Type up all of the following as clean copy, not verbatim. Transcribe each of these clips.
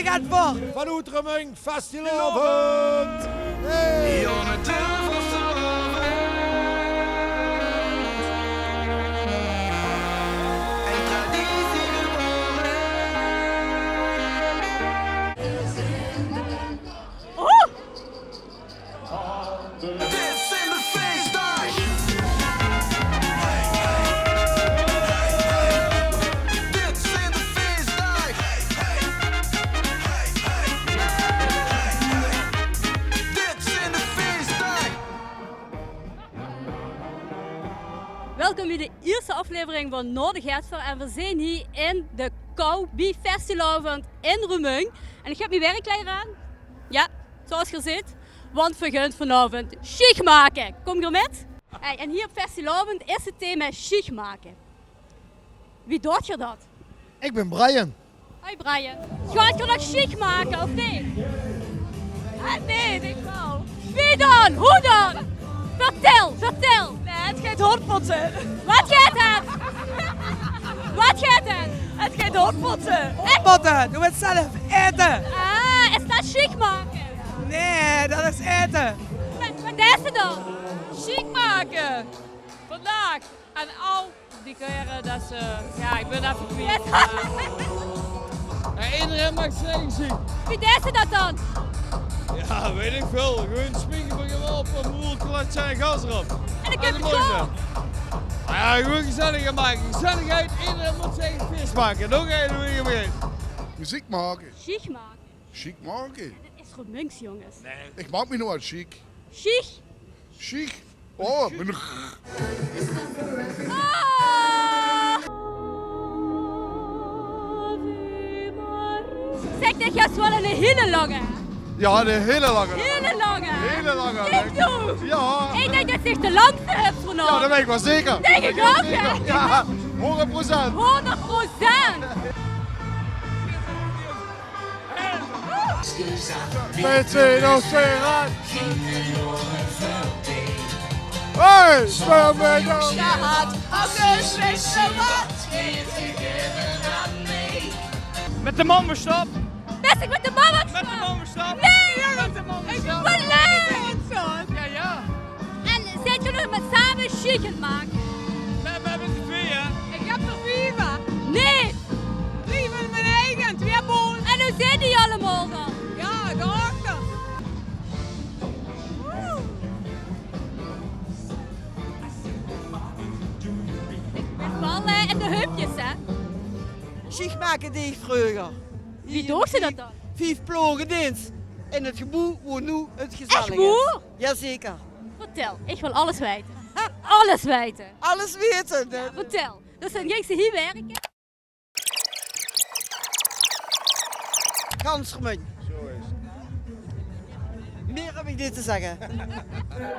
de Getver. Van Roermond, Festilaovend. Hey. Welkom bij de eerste aflevering van Noa de Getver en we zijn hier in de kou bij Festilaovend in Roermond. En ik heb mijn werkkleding aan. Ja, zoals je ziet. Want we gaan vanavond sjiech maken. Kom je met? Hey, en hier op Festilaovend is het thema sjiech maken. Wie doet je dat? Ik ben Brian. Hoi Brian. Gaat je nog sjiech maken of nee? Nee, ik wel. Wie dan? Hoe dan? Vertel. Nee, het gaat hondpotten. Wat gaat het? Wat gaat het? Het gaat hondpotten. Hondpotten, doe het zelf eten. Ah, is dat sjiech maken? Nee, dat is eten. Wat is het dan? Sjiech maken. Vandaag. En al die keren dat ze... Ja, ik ben even kwijt. Ja, iedereen mag zijn eigen zien. Wie is het dat dan? Ja, weet ik veel. Gewoon springen van je op een moerklatje en gas erop. En ik heb het gewoon. Ja, gewoon gezellige maken. Gezelligheid, iedereen moet zijn eigen feest maken. Nog één hoe je begint. Muziek maken. Sjiech maken. Chic maken. Dit is Roermonds, jongens. Ik maak me nog wat chic. Sjiech. Chic. Oh, ben ik... Zeg, dat gaat wel een hele lange. Ja, de hele lange. Hele lange. Hele lange. Ik doe. Ja. Ik denk dat zich de langste heeft Ja, vanavond. dat weet ik wel zeker. Denk ik ook, hè? Ja, 100%. 100%. Twee, twee, nog twee, raad. Hey, speel mee dan. Gaat, anders weet je wat. Met de man stop. Best ik met de mama Met de man stop. Nee, Met de man stop. wat leuk. Ja. En zijn jullie met samen sjiech aan het maken? We hebben de twee, hè. Ik heb er 4. Nee. 3 van mijn eigen, 2 boel. En hoe zijn die allemaal dan? Ja, daarachter. Wel in de heupjes, hè? Sjiech maken deed ik vroeger. Wie doet ze dat dan? 5 ploegen dienst. In het geboe waar nu het gezellig is. moe? Jazeker. Vertel, ik wil alles weten. Alles weten. Alles weten. Vertel. Dus dan ging ze hier werken. Gansgermund. Zo is het. Meer heb ik niet te zeggen.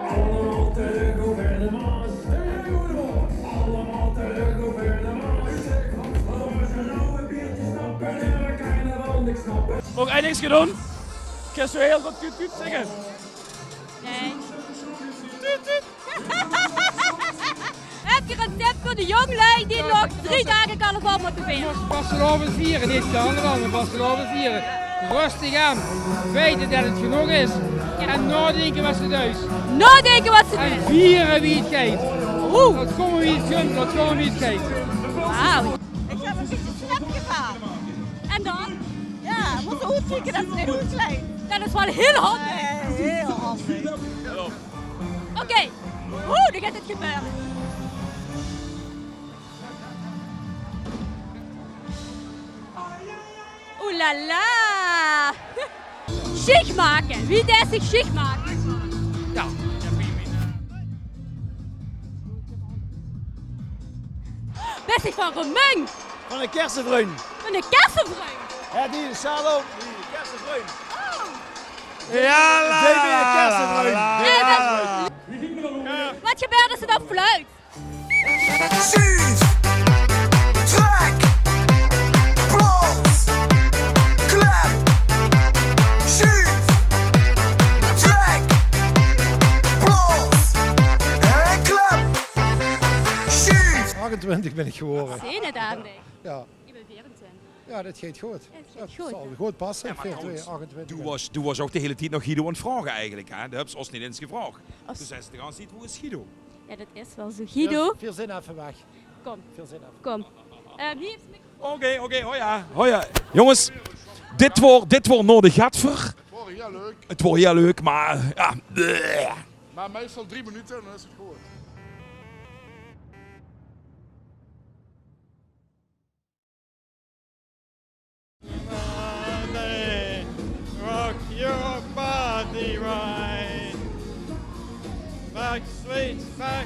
Allemaal terug over de Maas. Allemaal terug over de Maas. We zijn nou een biertje stappen en we carnaval niks snappen. Nog één niks gedaan. Ik ga zo heel goed zeggen. Nee. Heb je een tip voor de jonglui die nog 3 dagen carnaval moeten vieren? Festilaovend vieren, niet carnaval, maar Festilaovend vieren. Rustig aan, weten dat het genoeg is en nadenken wat ze thuis. Nadenken wat ze En doen. vieren wie het geeft. Dat komen wie het gunt, dat komen wie het geeft. Wauw. Ik heb een beetje snapje gehad. En dan? Ja, we moeten goed kijken dat ze niet goed zijn. Dat is wel heel handig. Heel handig. Oké. Oeh, dan gaat het gebeuren. Oeh la la. Sjiech maken. Wie deed zich sjiech maken? Ja. Best ik van Roermond. Van een kersenvriend. Van de kersenvriend. Ja, die is Salo. Die kersenvriend. Ja, la, Geef me een kersenvriend. Wat gebeurt als ze dan fluit? Schiet, trek, plots, klep, schiet, trek, plots en klep, schiet. 28 ben ik geworden. Zie je het aan, denk ik. Ja. Ik ben 24. Ja, dat gaat goed. gaat Dat goed. zal goed passen. Ja, maar 42, trouwens, 28. Toen was ook de hele tijd nog Guido aan het vragen eigenlijk. Hè? Dat hebben ze ons niet eens gevraagd. Als- Toen zijn ze te gaan zien, hoe is Guido? Ja, dat is wel zo. Guido, Veel zin even weg. kom, Veel zin even. kom. Wie heeft de microfoon? Oké, hoi ja. Jongens, dit wordt Noa de Getver. Oh, heel leuk. Het wordt heel leuk, maar ja. bleh. Maar meestal 3 minuten en dan is het goed. Rock your body right. Back, sweet, back.